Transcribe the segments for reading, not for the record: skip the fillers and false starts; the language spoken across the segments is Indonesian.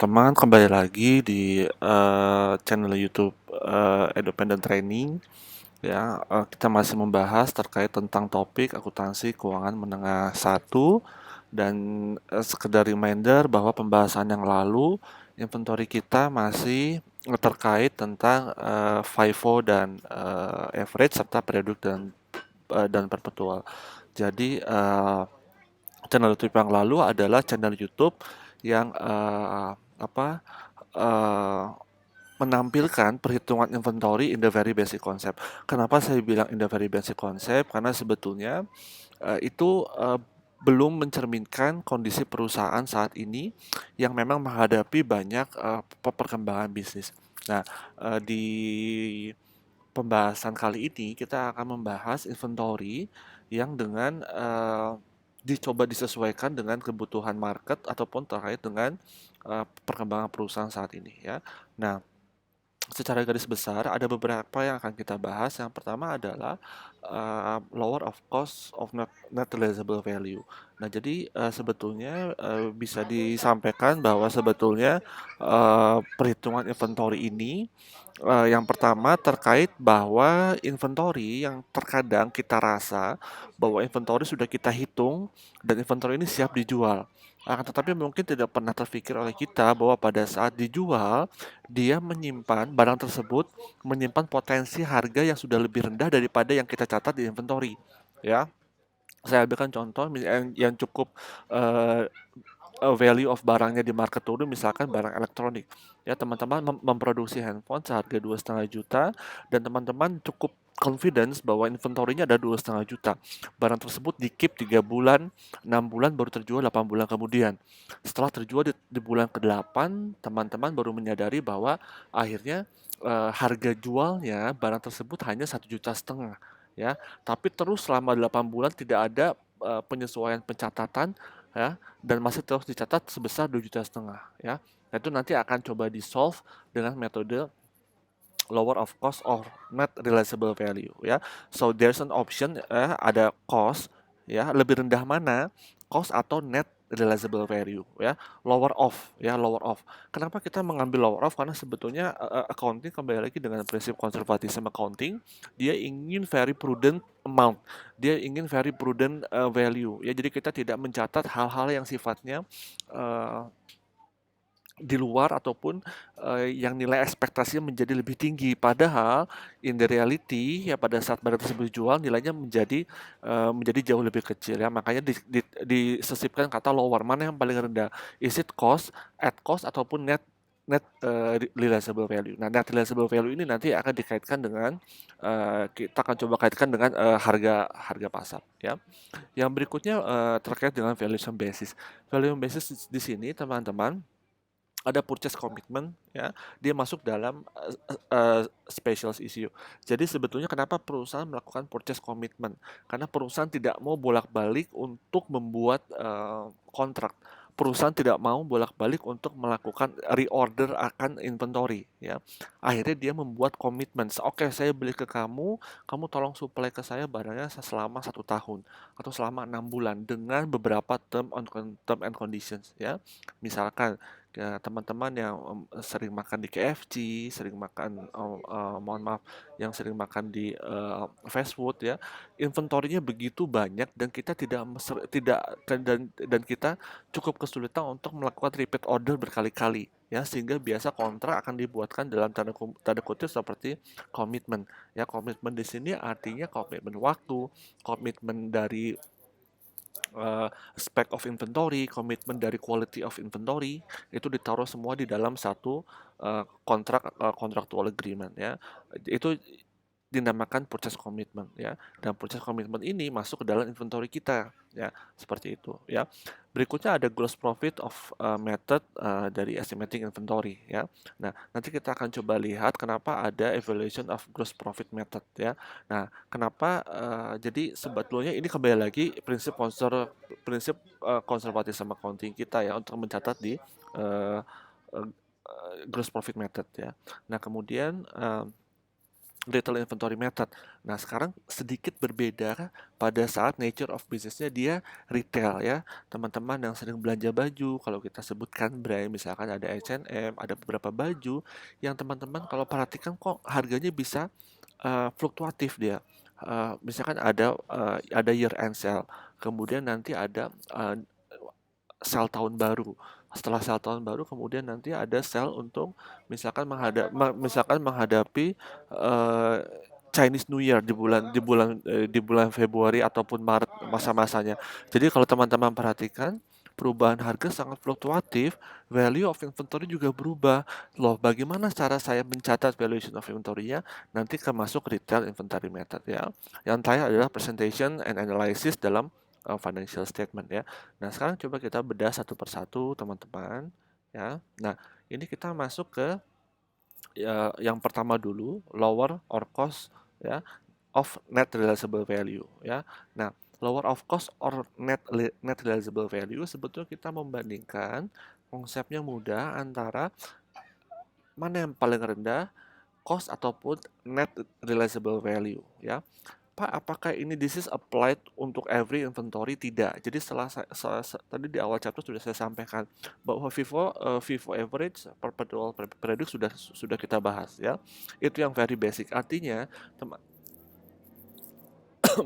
Teman, kembali lagi di channel YouTube Independent Training. Ya, kita masih membahas terkait tentang topik akuntansi keuangan menengah satu dan sekedar reminder bahwa pembahasan yang lalu inventory kita masih terkait tentang FIFO dan average serta periodic dan perpetual. Jadi channel YouTube yang lalu adalah channel YouTube yang apa eh, menampilkan perhitungan inventory in the very basic concept. Kenapa saya bilang in the very basic concept? Karena sebetulnya itu belum mencerminkan kondisi perusahaan saat ini yang memang menghadapi banyak perkembangan bisnis. Nah, di pembahasan kali ini kita akan membahas inventory yang dengan dicoba disesuaikan dengan kebutuhan market ataupun terkait dengan perkembangan perusahaan saat ini ya. Nah, secara garis besar ada beberapa yang akan kita bahas. Yang pertama adalah lower of cost of net realizable value. Nah, jadi sebetulnya bisa disampaikan bahwa sebetulnya perhitungan inventory ini yang pertama terkait bahwa inventory yang terkadang kita rasa bahwa inventory sudah kita hitung dan inventory ini siap dijual. Akan tetapi mungkin tidak pernah terpikir oleh kita bahwa pada saat dijual, dia menyimpan barang tersebut menyimpan potensi harga yang sudah lebih rendah daripada yang kita catat di inventory. Ya, saya ambilkan contoh yang cukup eh, value of barangnya di market turun, misalkan barang elektronik. Ya, teman-teman memproduksi handphone seharga 2,5 juta dan teman-teman cukup confidence bahwa inventory-nya ada 2,5 juta. Barang tersebut di keep 3 bulan, 6 bulan baru terjual 8 bulan kemudian. Setelah terjual di bulan ke-8, teman-teman baru menyadari bahwa akhirnya harga jualnya barang tersebut hanya 1,5 juta ya. Tapi terus selama 8 bulan tidak ada penyesuaian pencatatan ya, dan masih terus dicatat sebesar 2,5 juta ya. Nah, itu nanti akan coba di solve dengan metode lower of cost or net realizable value ya. So there's an option ada cost ya, lebih rendah mana cost atau net realizable value ya, lower of. Kenapa kita mengambil lower of? Karena sebetulnya accounting kembali lagi dengan prinsip konservatisme accounting, dia ingin very prudent amount, dia ingin very prudent value ya. Jadi kita tidak mencatat hal-hal yang sifatnya uh, di luar ataupun yang nilai ekspektasinya menjadi lebih tinggi, padahal in the reality ya pada saat barang tersebut dijual nilainya menjadi jauh lebih kecil ya. Makanya disisipkan kata lower, mana yang paling rendah, is it cost, at cost ataupun net net realizable value. Nah, net realizable value ini nanti akan dikaitkan dengan kita akan coba kaitkan dengan harga harga pasar ya. Yang berikutnya terkait dengan valuation basis. Valuation basis di sini teman-teman ada purchase commitment ya, dia masuk dalam special issue. Jadi sebetulnya kenapa perusahaan melakukan purchase commitment? Karena perusahaan tidak mau bolak-balik untuk membuat kontrak. Perusahaan tidak mau bolak-balik untuk melakukan reorder akan inventory ya. Akhirnya dia membuat komitmen. Oke, saya beli ke kamu, kamu tolong supply ke saya barangnya selama 1 tahun atau selama 6 bulan dengan beberapa term and conditions ya. Misalkan ya, teman-teman yang sering makan di KFC, sering makan, mohon maaf, yang sering makan di fast food ya, inventorinya begitu banyak dan kita tidak dan kita cukup kesulitan untuk melakukan repeat order berkali-kali ya, sehingga biasa kontrak akan dibuatkan dalam tanda kutip seperti komitmen ya. Komitmen di sini artinya komitmen waktu, komitmen dari spec of inventory, komitmen dari quality of inventory, itu ditaruh semua di dalam satu contractual agreement ya. Itu dinamakan purchase commitment ya. Dan purchase commitment ini masuk ke dalam inventory kita ya, seperti itu ya. Berikutnya ada gross profit of method dari estimating inventory ya. Nah, nanti kita akan coba lihat kenapa ada evaluation of gross profit method ya. Nah, kenapa jadi sebetulnya ini kembali lagi prinsip konservatisme accounting kita ya untuk mencatat di uh, gross profit method ya. Nah, kemudian retail inventory method. Nah, sekarang sedikit berbeda pada saat nature of business-nya dia retail ya. Teman-teman yang sering belanja baju, kalau kita sebutkan brand, misalkan ada H&M, ada beberapa baju yang teman-teman kalau perhatikan kok harganya bisa fluktuatif dia. Misalkan ada year end sale, kemudian nanti ada sel tahun baru. Setelah sel tahun baru kemudian nanti ada sel untuk misalkan menghadapi eh, Chinese New Year di bulan Februari ataupun Maret masa-masanya. Jadi kalau teman-teman perhatikan perubahan harga sangat fluktuatif, value of inventory juga berubah. Loh, bagaimana cara saya mencatat valuation of inventory-nya? Nanti masuk retail inventory method ya. Yang terakhir adalah presentation and analysis dalam financial statement ya. Nah, sekarang coba kita bedah satu persatu, teman-teman, ya. Nah, ini kita masuk ke ya, yang pertama dulu, lower or cost ya of net realizable value ya. Nah, lower of cost or net realizable value sebetulnya kita membandingkan konsepnya mudah antara mana yang paling rendah, cost ataupun net realizable value ya. Pak, apakah ini this is applied untuk every inventory? Tidak. Jadi tadi di awal chapter sudah saya sampaikan bahwa FIFO average perpetual periodic sudah kita bahas ya. Itu yang very basic. Artinya teman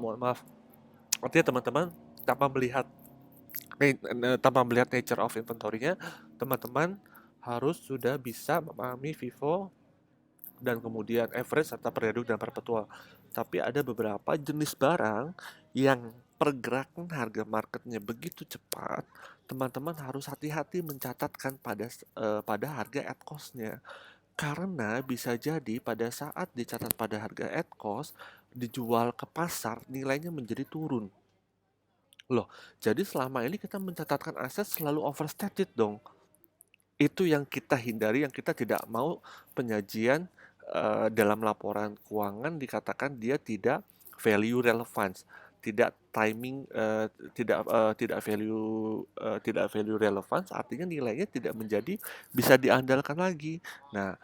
mohon maaf. Artinya teman-teman tanpa melihat nature of inventory-nya, teman-teman harus sudah bisa memahami FIFO dan kemudian average serta periodic dan perpetual. Tapi ada beberapa jenis barang yang pergerakan harga marketnya begitu cepat, teman-teman harus hati-hati mencatatkan pada harga at cost-nya. Karena bisa jadi pada saat dicatat pada harga at cost, dijual ke pasar nilainya menjadi turun. Loh, jadi selama ini kita mencatatkan aset selalu overstated dong. Itu yang kita hindari, yang kita tidak mau penyajian dalam laporan keuangan dikatakan dia tidak value relevance, tidak timing, tidak value relevance, artinya nilainya tidak menjadi bisa diandalkan lagi. Nah,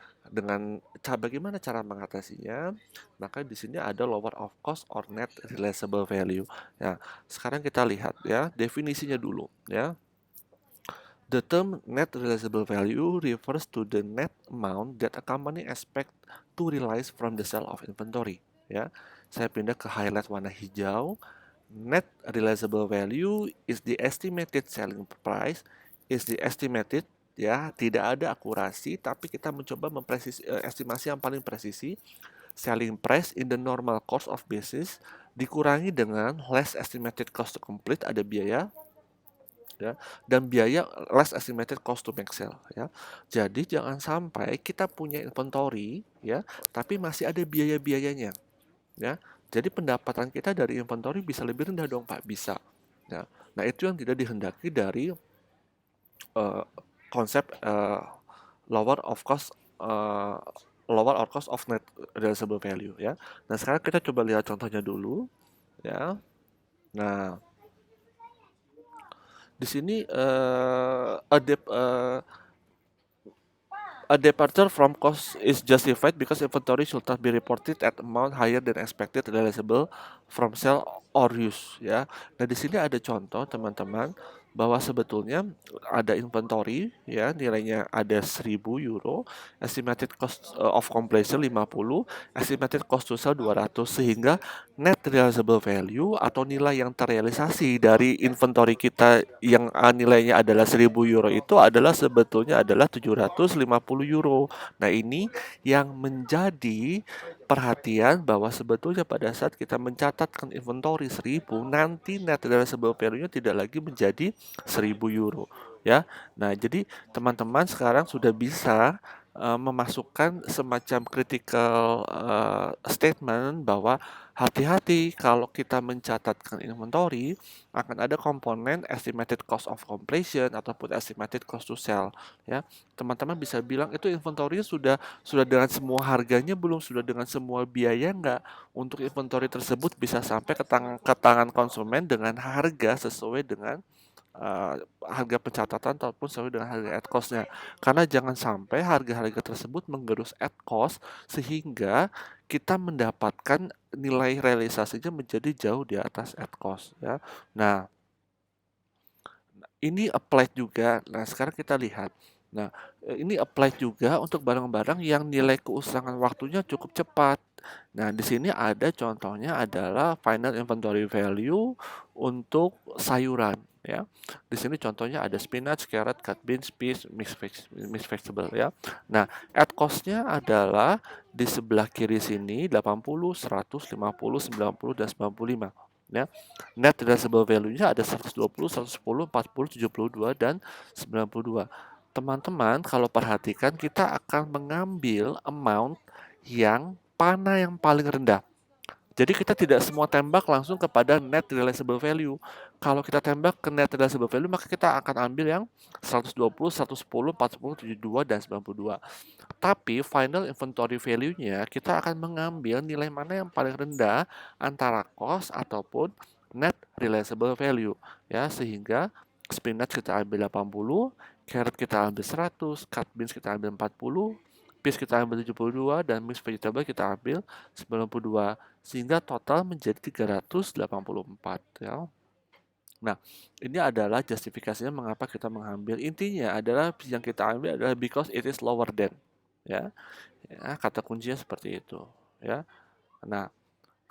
bagaimana cara mengatasinya? Maka di sini ada lower of cost or net realizable value. Nah, sekarang kita lihat ya definisinya dulu ya. The term net realizable value refers to the net amount that a company expect to realize from the sale of inventory. Ya, saya pindah ke highlight warna hijau. Net realizable value is the estimated selling price, is the estimated ya, tidak ada akurasi, tapi kita mencoba estimasi yang paling presisi. Selling price in the normal course of business dikurangi dengan less estimated cost to complete, ada biaya ya, dan biaya less estimated cost to make sale ya. Jadi jangan sampai kita punya inventory ya, tapi masih ada biaya-biayanya ya. Jadi pendapatan kita dari inventory bisa lebih rendah dong Pak, bisa. Ya. Nah, itu yang tidak dihendaki dari uh, konsep lower of cost uh, lower or cost of net realizable value ya. Nah, sekarang kita coba lihat contohnya dulu ya. Nah, di sini a departure from cost is justified because inventory should not be reported at amount higher than expected realizable from sale or use ya. Nah, di sini ada contoh teman-teman bahwa sebetulnya ada inventory ya, nilainya ada 1.000 euro, estimated cost of completion 50, estimated cost to sell 200, sehingga net realizable value atau nilai yang terrealisasi dari inventory kita yang nilainya adalah 1.000 euro itu adalah sebetulnya adalah 750 euro. Nah, ini yang menjadi perhatian bahwa sebetulnya pada saat kita mencatatkan inventory 1.000, nanti net realizable value-nya tidak lagi menjadi 1.000 euro ya. Nah, jadi teman-teman sekarang sudah bisa memasukkan semacam critical statement bahwa hati-hati kalau kita mencatatkan inventory akan ada komponen estimated cost of completion ataupun estimated cost to sell ya. Teman-teman bisa bilang itu inventory sudah dengan semua harganya belum, sudah dengan semua biaya enggak? Untuk inventory tersebut bisa sampai ke tangan konsumen dengan harga sesuai dengan harga pencatatan ataupun sesuai dengan harga at cost-nya. Karena jangan sampai harga-harga tersebut menggerus at cost sehingga kita mendapatkan nilai realisasinya menjadi jauh di atas at cost ya. Nah, ini applied juga. Nah, sekarang kita lihat. Nah, ini applied juga untuk barang-barang yang nilai keusangan waktunya cukup cepat. Nah, di sini ada contohnya adalah final inventory value untuk sayuran ya. Di sini contohnya ada spinach, carrot, cut beans, peas, mixed vegetable ya. Nah, at cost-nya adalah di sebelah kiri sini 80, 100, 50, 90 dan 95 ya. Net realizable value-nya ada 120, 110, 40, 72 dan 92. Teman-teman, kalau perhatikan kita akan mengambil amount yang mana yang paling rendah. Jadi kita tidak semua tembak langsung kepada net realizable value. Kalau kita tembak ke net realizable value, maka kita akan ambil yang 120, 110, 40, 72 dan 92. Tapi final inventory value-nya kita akan mengambil nilai mana yang paling rendah antara cost ataupun net realizable value ya, sehingga spinach kita ambil 80, carrot kita ambil 100, cut beans kita ambil 40, peas kita ambil 72 dan mixed vegetable kita ambil 92 sehingga total menjadi 384 ya. Nah, ini adalah justifikasinya mengapa kita mengambil. Intinya adalah yang kita ambil adalah because it is lower than ya. Ya, kata kuncinya seperti itu ya. Nah,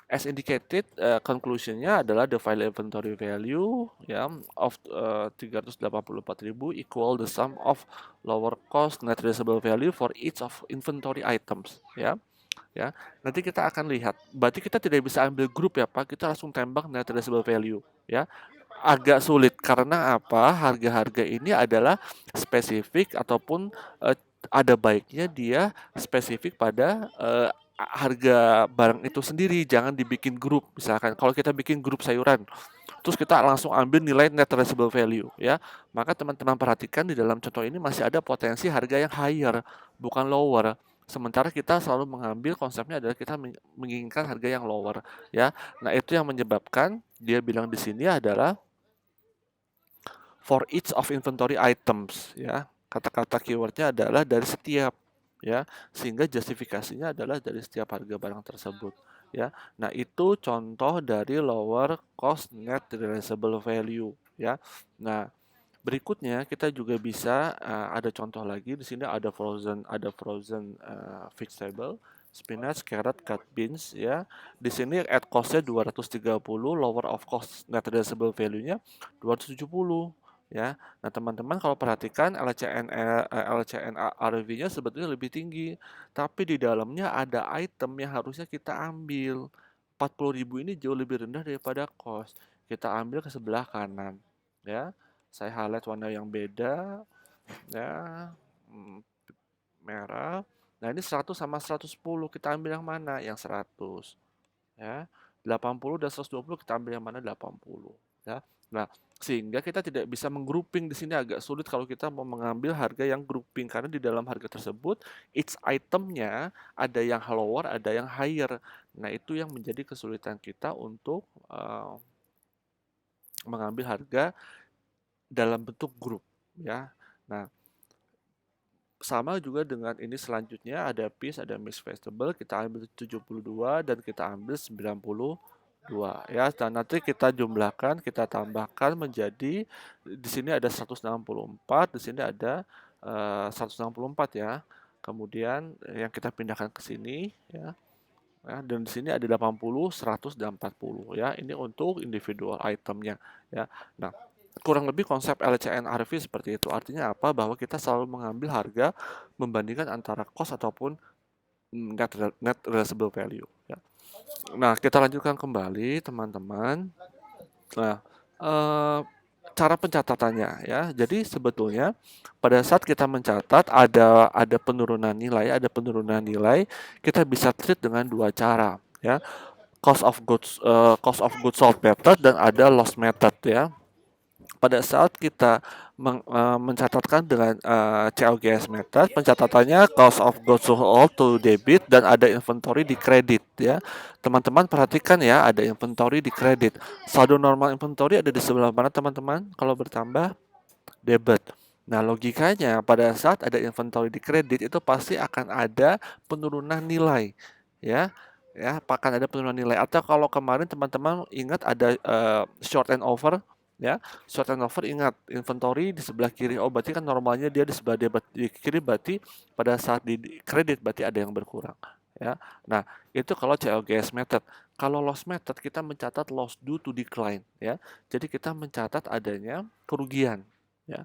as indicated, conclusionnya adalah the final inventory value ya of 384.000 equal the sum of lower cost net realizable value for each of inventory items ya. Ya, nanti kita akan lihat. Berarti kita tidak bisa ambil grup ya Pak, kita langsung tembak net realizable value ya. Agak sulit karena apa? Harga-harga ini adalah spesifik ataupun ada baiknya dia spesifik pada harga barang itu sendiri, jangan dibikin grup. Misalkan kalau kita bikin grup sayuran, terus kita langsung ambil nilai net realizable value ya. Maka teman-teman perhatikan di dalam contoh ini masih ada potensi harga yang higher, bukan lower. Sementara kita selalu mengambil konsepnya adalah kita menginginkan harga yang lower ya. Nah, itu yang menyebabkan dia bilang di sini adalah for each of inventory items ya. Kata-kata keywordnya adalah dari setiap ya, sehingga justifikasinya adalah dari setiap harga barang tersebut ya. Nah, itu contoh dari lower cost net realizable value ya. Nah, berikutnya kita juga bisa ada contoh lagi di sini ada frozen vegetable spinach, carrot, cut beans ya. Di sini at cost-nya 230, lower of cost net realizable value-nya 270 ya. Nah, teman-teman kalau perhatikan LCN RV-nya sebetulnya lebih tinggi, tapi di dalamnya ada item yang harusnya kita ambil. 40.000 ini jauh lebih rendah daripada cost. Kita ambil ke sebelah kanan ya. Saya highlight warna yang beda ya. Merah. Nah, ini 100 sama 110 kita ambil yang mana? Yang 100 ya. 80 dan 120 kita ambil yang mana? 80 ya. Nah, sehingga kita tidak bisa menggrouping di sini agak sulit kalau kita mau mengambil harga yang grouping karena di dalam harga tersebut each itemnya ada yang lower, ada yang higher. Nah, itu yang menjadi kesulitan kita untuk mengambil harga dalam bentuk grup ya. Nah, sama juga dengan ini selanjutnya ada peas, ada mixed vegetable, kita ambil 72 dan kita ambil 92 ya. Dan nanti kita jumlahkan, kita tambahkan menjadi di sini ada 164, di sini ada 164 ya. Kemudian yang kita pindahkan ke sini ya. Ya, dan di sini ada 80, 100 dan 40 ya. Ini untuk individual itemnya ya. Nah, kurang lebih konsep LCNRV seperti itu. Artinya apa? Bahwa kita selalu mengambil harga membandingkan antara cost ataupun net realizable value ya. Nah, kita lanjutkan kembali teman-teman. Nah, cara pencatatannya ya. Jadi sebetulnya pada saat kita mencatat ada penurunan nilai, kita bisa treat dengan dua cara ya. Cost of goods sold method dan ada loss method ya. Pada saat kita mencatatkan dengan COGS method, pencatatannya cost of goods sold to debit dan ada inventory di kredit ya. Teman-teman perhatikan ya, ada inventory di kredit. Saldo normal inventory ada di sebelah mana teman-teman? Kalau bertambah debit. Nah, logikanya pada saat ada inventory di kredit itu pasti akan ada penurunan nilai ya. ya, akan ada penurunan nilai. Atau kalau kemarin teman-teman ingat ada short and over, ya, short and over ingat inventory di sebelah kiri. Oh, berarti kan normalnya dia di sebelah di kiri, berarti pada saat di kredit berarti ada yang berkurang, ya. Nah, itu kalau COGS method. Kalau loss method kita mencatat loss due to decline, ya. Jadi kita mencatat adanya kerugian, ya.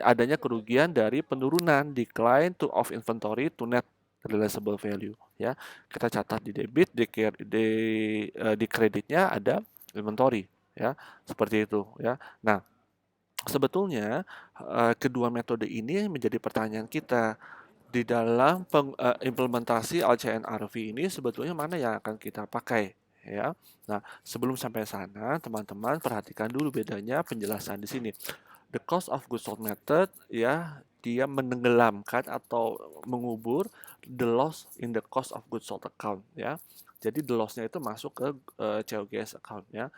Adanya kerugian dari penurunan decline to of inventory to net realizable value, ya. Kita catat di debit, di kreditnya ada inventory, ya, seperti itu, ya. Nah, sebetulnya kedua metode ini menjadi pertanyaan kita di dalam implementasi LCNRV ini, sebetulnya mana yang akan kita pakai, ya. Nah, sebelum sampai sana, teman-teman perhatikan dulu bedanya penjelasan di sini. The cost of goods sold method, ya, dia menenggelamkan atau mengubur the loss in the cost of goods sold account, ya. Jadi the loss-nya itu masuk ke COGS account, ya.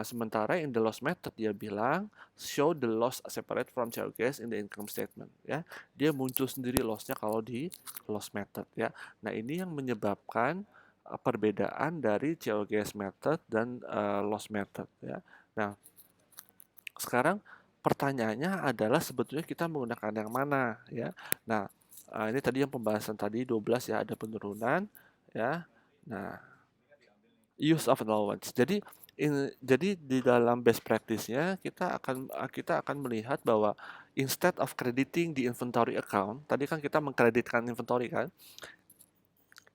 Sementara in the loss method dia bilang show the loss separate from COGS in the income statement, ya. Dia muncul sendiri loss-nya kalau di loss method, ya. Nah, ini yang menyebabkan perbedaan dari COGS method dan loss method, ya. Nah, sekarang pertanyaannya adalah sebetulnya kita menggunakan yang mana, ya. Nah, ini tadi yang pembahasan tadi 12, ya, ada penurunan, ya. Nah, use of allowance. Jadi di dalam best practice-nya kita akan melihat bahwa instead of crediting the inventory account, tadi kan kita mengkreditkan inventory kan,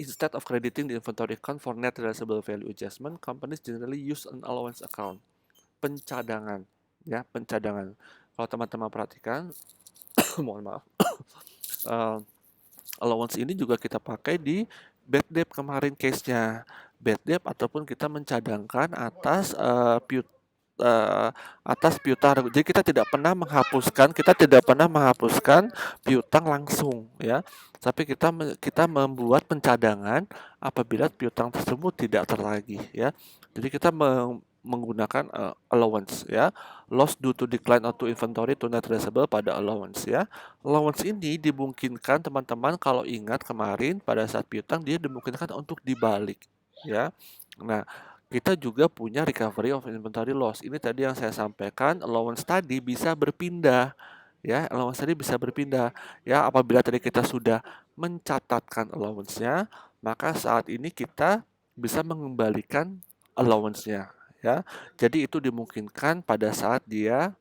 instead of crediting the inventory account for net realizable value adjustment, companies generally use an allowance account, pencadangan, ya, pencadangan. Kalau teman-teman perhatikan, mohon maaf, uh, allowance ini juga kita pakai di bad debt kemarin case-nya. Bad debt ataupun kita mencadangkan atas piutang. Jadi kita tidak pernah menghapuskan piutang langsung, ya. Tapi kita membuat pencadangan apabila piutang tersebut tidak tertagih, ya. Jadi kita menggunakan allowance, ya. Loss due to decline of inventory to net realizable pada allowance, ya. Allowance ini dimungkinkan teman-teman kalau ingat kemarin pada saat piutang dia dimungkinkan untuk dibalik, ya. Nah, kita juga punya recovery of inventory loss. Ini tadi yang saya sampaikan, allowance tadi bisa berpindah, ya. Allowance tadi bisa berpindah, ya. Apabila tadi kita sudah mencatatkan allowance-nya, maka saat ini kita bisa mengembalikan allowance-nya, ya. Jadi itu dimungkinkan pada saat dia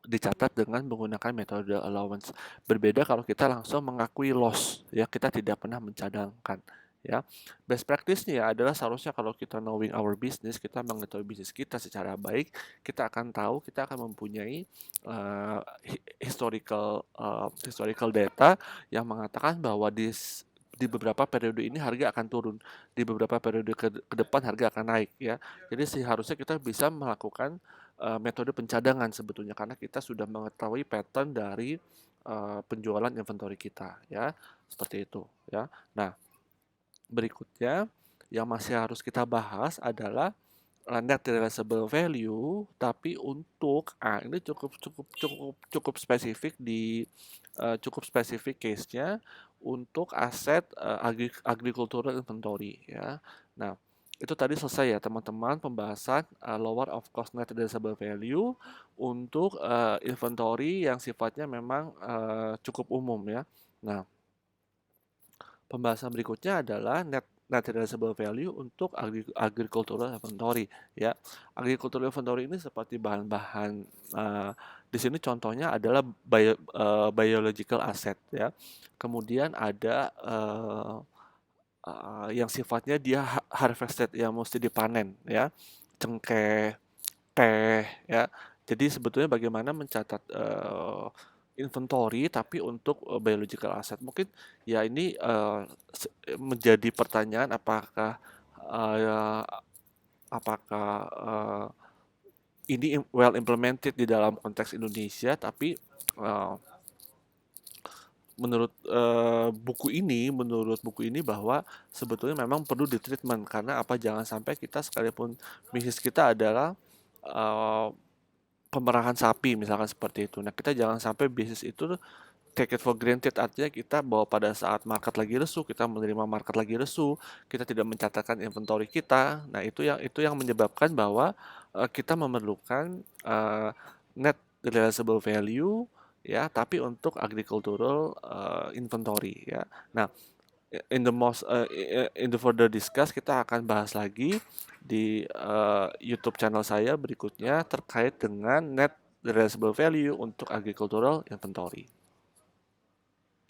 dicatat dengan menggunakan metode allowance. Berbeda kalau kita langsung mengakui loss, ya, kita tidak pernah mencadangkan, ya. Best practice-nya adalah seharusnya kalau kita knowing our business, kita mengetahui bisnis kita secara baik, kita akan tahu, kita akan mempunyai historical data yang mengatakan bahwa di beberapa periode ini harga akan turun, di beberapa periode ke depan harga akan naik, ya. Jadi seharusnya kita bisa melakukan metode pencadangan sebetulnya karena kita sudah mengetahui pattern dari penjualan inventory kita, ya, seperti itu, ya. Nah, berikutnya yang masih harus kita bahas adalah net realizable value, tapi untuk ini cukup spesifik cukup spesifik case-nya untuk aset agricultural inventory, ya. Nah, itu tadi selesai, ya, teman-teman, pembahasan lower of cost net realizable value untuk inventory yang sifatnya memang cukup umum, ya. Nah, pembahasan berikutnya adalah net realizable value untuk agricultural inventory, ya. Agricultural inventory ini seperti bahan-bahan di sini contohnya adalah biological asset, ya. Kemudian ada yang sifatnya dia harvested, yang mesti dipanen, ya. Cengkeh, teh, ya. Jadi sebetulnya bagaimana mencatat inventory tapi untuk biological asset. Mungkin, ya, ini menjadi pertanyaan uh, apakah ini well implemented di dalam konteks Indonesia, tapi uh, menurut buku ini bahwa sebetulnya memang perlu ditreatment karena jangan sampai kita sekalipun bisnis kita adalah pemerahan sapi misalkan seperti itu. Nah, kita jangan sampai bisnis itu take it for granted, artinya kita bahwa pada saat market lagi lesu, kita menerima market lagi lesu, kita tidak mencatatkan inventory kita. Nah, itu yang menyebabkan bahwa kita memerlukan net realizable value ya, tapi untuk agricultural inventory ya. Nah, in the further discuss kita akan bahas lagi di YouTube channel saya berikutnya terkait dengan net realizable value untuk agricultural inventory.